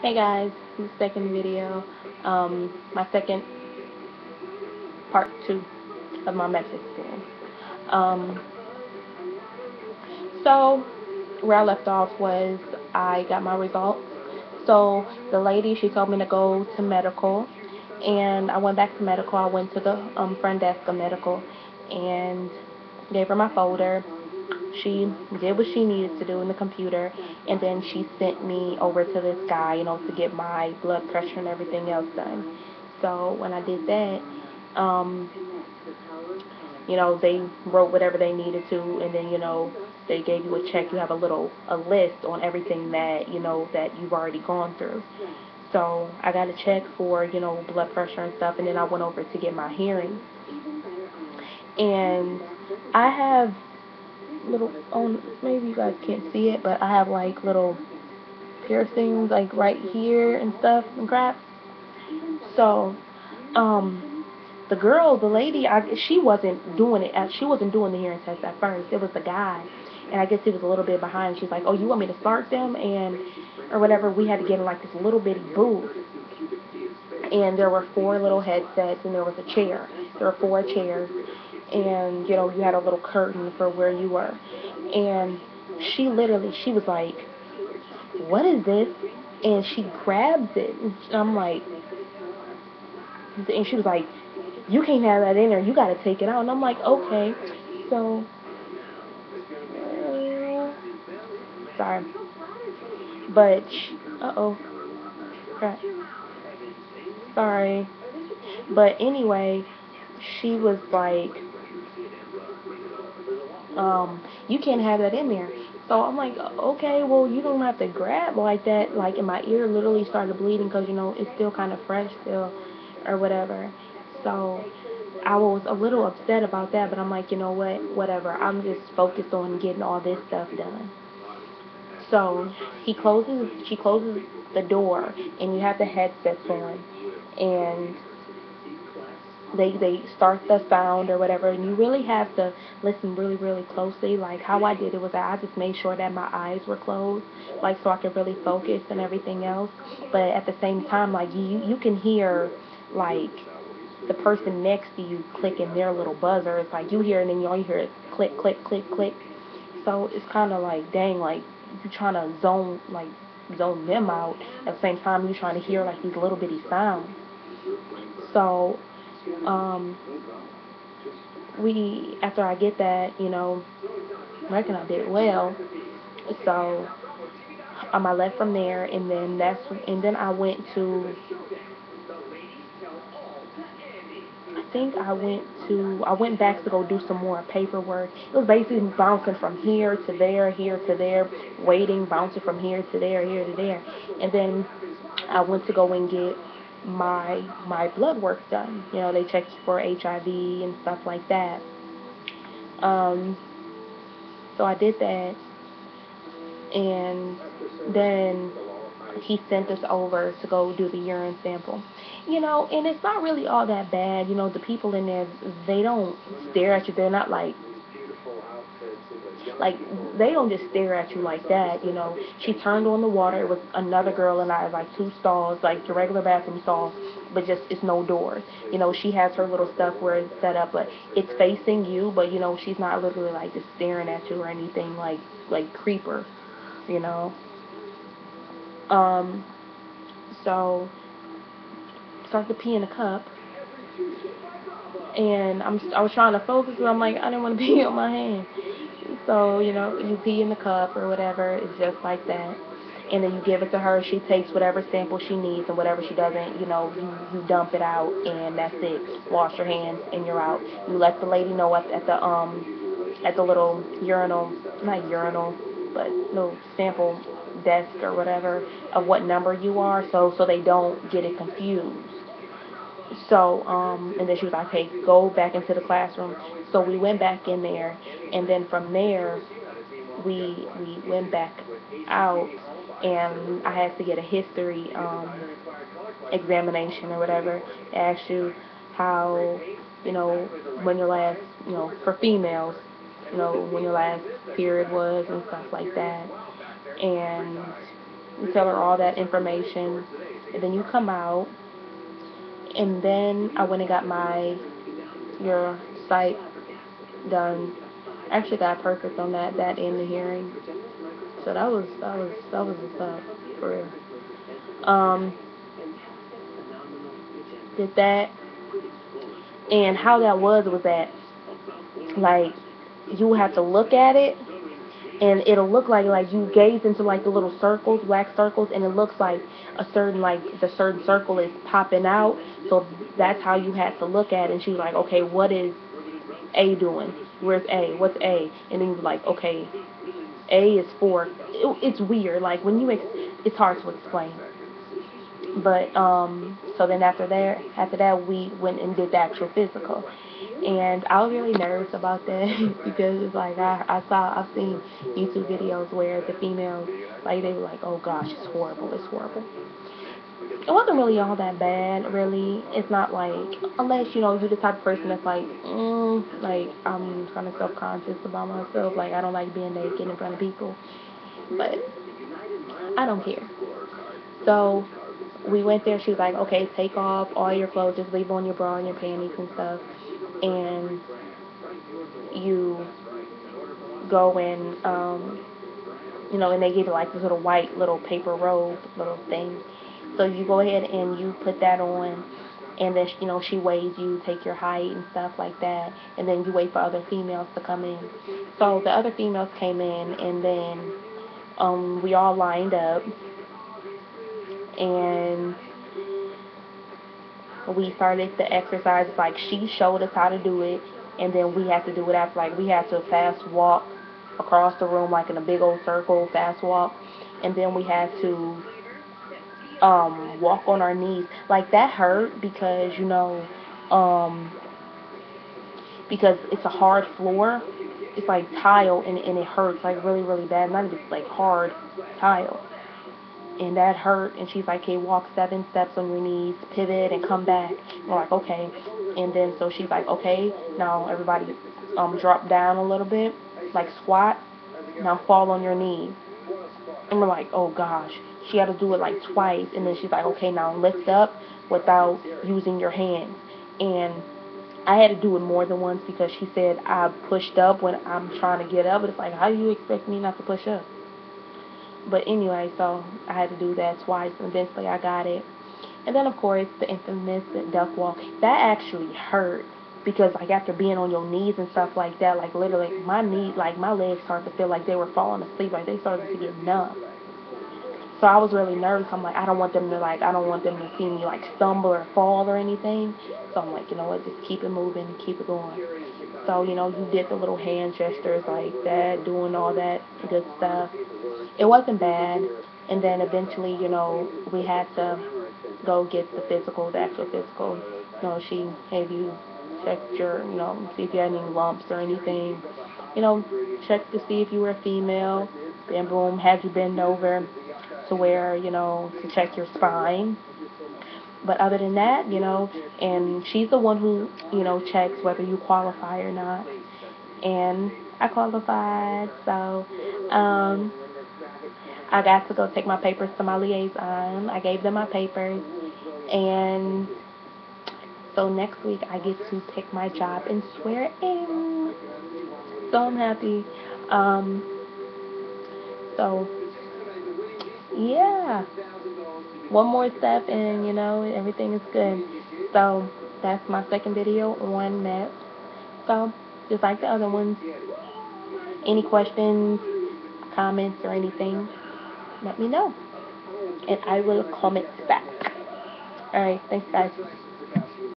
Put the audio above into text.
Hey guys, this is the second video, my second part 2 of my MEPS experience. Um, so where I left off was I got my results. So the lady, she told me to go to medical, and I went back to medical. I went to the front desk of medical and gave her my folder. She did what she needed to do in the computer, and then she sent me over to this guy, to get my blood pressure and everything else done. So when I did that, um, they wrote whatever they needed to, and then, they gave you a check. You have a list on everything that, that you've already gone through. So I got a check for, blood pressure and stuff, and then I went over to get my hearing. And I have little on maybe you guys can't see it, but I have like little piercings like right here and stuff and crap. So the girl, the lady, she wasn't doing it. She wasn't doing the hearing test at first. It was the guy, and I guess he was a little bit behind. She's like, "Oh, you want me to start them?" and or whatever. We had to get in like this little bitty booth, and there were 4 little headsets, and there was a chair. There were 4 chairs, and you had a little curtain for where you were. And she was like, "What is this?" And she grabs it, and I'm like, and she was like, "You can't have that in there. You got to take it out." And I'm like, "Okay." So, sorry, but uh-oh, crap. Sorry, but anyway, she was like, "You can't have that in there." So I'm like, "Okay, well, you don't have to grab like that." Like, and my ear literally started bleeding because it's still kind of fresh still, or whatever. So I was a little upset about that, but I'm like, you know what, whatever. I'm just focused on getting all this stuff done. So she closes the door, and you have the headsets on, and they start the sound or whatever, and you really have to listen really, really closely. Like how I did it was that I just made sure that my eyes were closed, like so I could really focus and everything else. But at the same time, like you can hear like the person next to you clicking their little buzzer. It's like you hear it, and then you all you hear is click, click, click, click. So it's kind of like, dang, like you trying to zone them out. At the same time, you trying to hear like these little bitty sounds. So um, we after I get that, I reckon I did well. So I left from there, and then I went to I think I went back to go do some more paperwork. It was basically bouncing from here to there, waiting, bouncing from here to there, and then I went to go and get my blood work done. They checked for HIV and stuff like that. Um, so I did that, and then he sent us over to go do the urine sample. And it's not really all that bad. The people in there, they don't stare at you. They're not like they don't just stare at you like that. She turned on the water. It was another girl and I, like 2 stalls, like your regular bathroom stalls, but just it's no doors. She has her little stuff where it's set up, but it's facing you. But she's not literally like just staring at you or anything like creeper. You know. Um. So start to pee in a cup, and I was trying to focus, but I'm like I didn't want to pee on my hand. So you pee in the cup or whatever. It's just like that, and then you give it to her. She takes whatever sample she needs, and whatever she doesn't, you dump it out, and that's it. Wash your hands, and you're out. You let the lady know at the little urinal, not urinal, but little sample desk or whatever of what number you are, so they don't get it confused. So, and then she was like, "Hey, go back into the classroom." So we went back in there, and then from there, we went back out, and I had to get a history examination or whatever. It asks you how, you know, when your last, for females, when your last period was and stuff like that. And You tell her all that information, and then you come out. And then I went and got your site done. Actually got perfect on that in the hearing. So that was what's up for real. Um, did that, and how that was that like you have to look at it, and it'll look like you gaze into like the little circles, black circles, and it looks like the certain circle is popping out. So that's how you had to look at it. And she was like, okay, what is A doing? Where's A? What's A? And then you was like, okay, A is for. It's weird. Like when it's hard to explain. But so then after that we went and did the actual physical, and I was really nervous about that because it's like I've seen YouTube videos where the females, like, they were like, oh gosh, it's horrible. It wasn't really all that bad, really. It's not like, unless, you're the type of person that's like, like, I'm kind of self-conscious about myself. Like, I don't like being naked in front of people. But I don't care. So we went there. She was like, okay, take off all your clothes. Just leave on your bra and your panties and stuff. And you go and, and they give you like this little white little paper robe little thing. So you go ahead and you put that on, and then she weighs you, take your height and stuff like that, and then you wait for other females to come in. So the other females came in, and then we all lined up, and we started the exercise. Like, she showed us how to do it, and then we had to do it after. Like, we had to fast walk across the room, like in a big old circle, fast walk, and then we had to walk on our knees. Like, that hurt because because it's a hard floor. It's like tile, and it hurts like really really bad. Not even like hard tile, and that hurt. And she's like, "Okay, walk 7 steps on your knees, pivot, and come back." And we're like, "Okay." And then so she's like, "Okay, now everybody, drop down a little bit, like squat. Now fall on your knees." And we're like, "Oh gosh." She had to do it like twice, and then she's like, "Okay, now lift up without using your hands." And I had to do it more than once because she said I pushed up when I'm trying to get up. But it's like, how do you expect me not to push up? But anyway, so I had to do that twice, and eventually I got it. And then, of course, the infamous duck walk. That actually hurt because, like, after being on your knees and stuff like that, like, literally, my legs started to feel like they were falling asleep. Like, they started to get numb. So I was really nervous. I'm like, I don't want them to see me like stumble or fall or anything. So I'm like, you know what, just keep it moving, keep it going. So, you did the little hand gestures like that, doing all that good stuff. It wasn't bad. And then eventually, we had to go get the actual physical. She had you check see if you had any lumps or anything. Check to see if you were a female. Then boom, had you bend over to where, to check your spine. But other than that, and she's the one who, checks whether you qualify or not. And I qualified, so I got to go take my papers to my liaison. I gave them my papers, and so next week I get to pick my job and swear in. So I'm happy. Um, so yeah, one more step and everything is good. So that's my second video on MEPS. So just like the other ones, any questions, comments, or anything, let me know, and I will comment back. Alright, thanks guys.